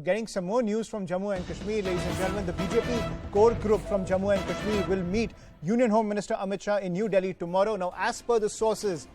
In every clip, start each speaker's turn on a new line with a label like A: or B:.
A: Getting some more news from Jammu and Kashmir, ladies and gentlemen. The BJP core group from Jammu and Kashmir will meet Union Home Minister Amit Shah in New Delhi tomorrow. Now, as per the sources,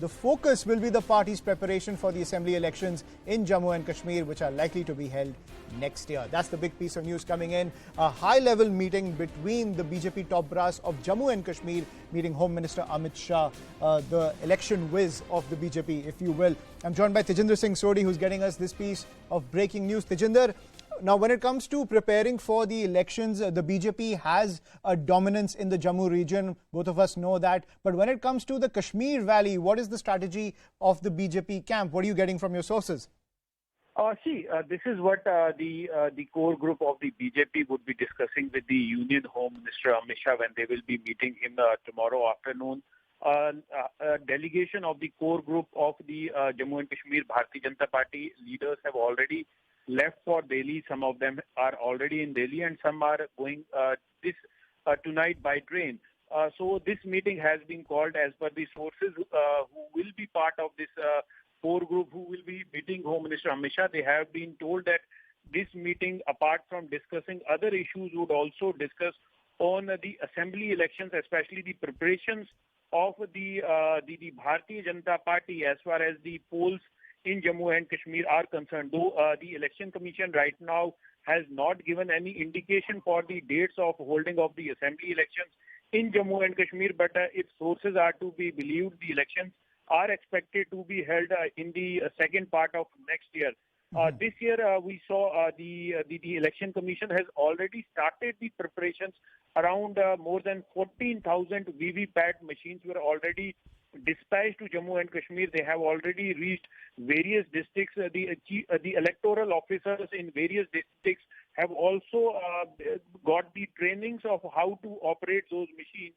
A: the focus will be the party's preparation for the assembly elections in Jammu and Kashmir, which are likely to be held next year. That's the big piece of news coming in. A high-level meeting between the BJP top brass of Jammu and Kashmir, meeting Home Minister Amit Shah, the election whiz of the BJP, if you will. I'm joined by Tejinder Singh Sodhi, who's getting us this piece of breaking news. Tejinder, now, when it comes to preparing for the elections, the BJP has a dominance in the Jammu region. Both of us know that. But when it comes to the Kashmir Valley, what is the strategy of the BJP camp? What are you getting from your sources?
B: This is what the core group of the BJP would be discussing with the Union Home Minister Amit Shah when they will be meeting him tomorrow afternoon. A delegation of the core group of the Jammu and Kashmir Bharatiya Janata Party leaders have already left for Delhi. Some of them are already in Delhi and some are going tonight by train. So this meeting has been called as per the sources who will be part of this core group who will be meeting Home Minister Amit Shah. They have been told that this meeting, apart from discussing other issues, would also discuss on the assembly elections, especially the preparations of the Bharatiya Janata Party as far as the polls in Jammu and Kashmir are concerned. Though the Election Commission right now has not given any indication for the dates of holding of the assembly elections in Jammu and Kashmir, but if sources are to be believed, the elections are expected to be held in the second part of next year. This year, we saw the Election Commission has already started the preparations. Around more than 14,000 VVPAT machines were already dispatched to Jammu and Kashmir. They have already reached various districts. The electoral officers in various districts have also got the trainings of how to operate those machines.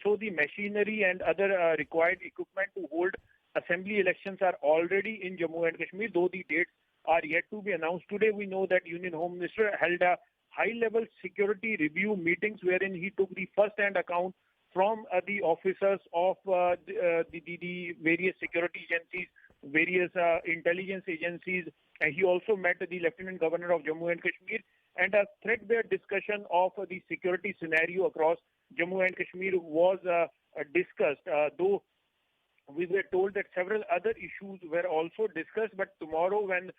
B: So the machinery and other required equipment to hold assembly elections are already in Jammu and Kashmir, though the dates are yet to be announced. Today, we know that Union Home Minister held a high-level security review meetings wherein he took the first-hand account from the officers of the various security agencies, various intelligence agencies. He also met the Lieutenant Governor of Jammu and Kashmir, and a threadbare discussion of the security scenario across Jammu and Kashmir was discussed, though we were told that several other issues were also discussed. But tomorrow, when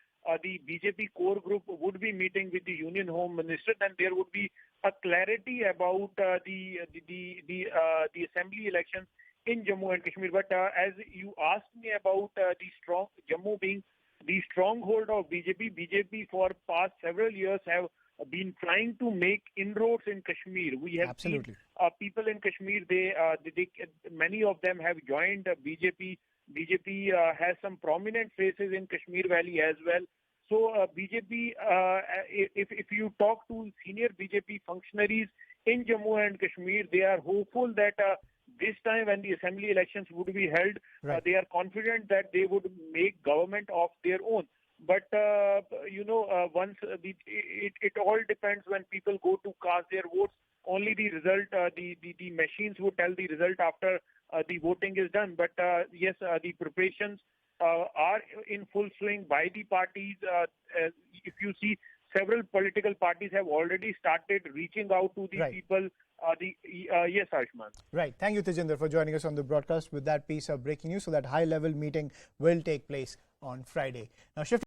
B: the BJP core group would be meeting with the Union Home Minister, then there would be a clarity about the assembly elections in Jammu and Kashmir. But as you asked me about the strong Jammu being the stronghold of BJP for past several years have been trying to make inroads in Kashmir. We have seen people in Kashmir. Many of them have joined BJP. BJP has some prominent faces in Kashmir Valley as well. So BJP, if you talk to senior BJP functionaries in Jammu and Kashmir, they are hopeful that this time when the assembly elections would be held, they are confident that they would make government of their own. But, once it all depends when people go to cast their votes. Only the result, the machines would tell the result after the voting is done. But yes, the preparations are in full swing by the parties. If you see, several political parties have already started reaching out to the people. Yes, Ayushman.
A: Right. Thank you, Tejinder, for joining us on the broadcast with that piece of breaking news. So that high-level meeting will take place on Friday. Now,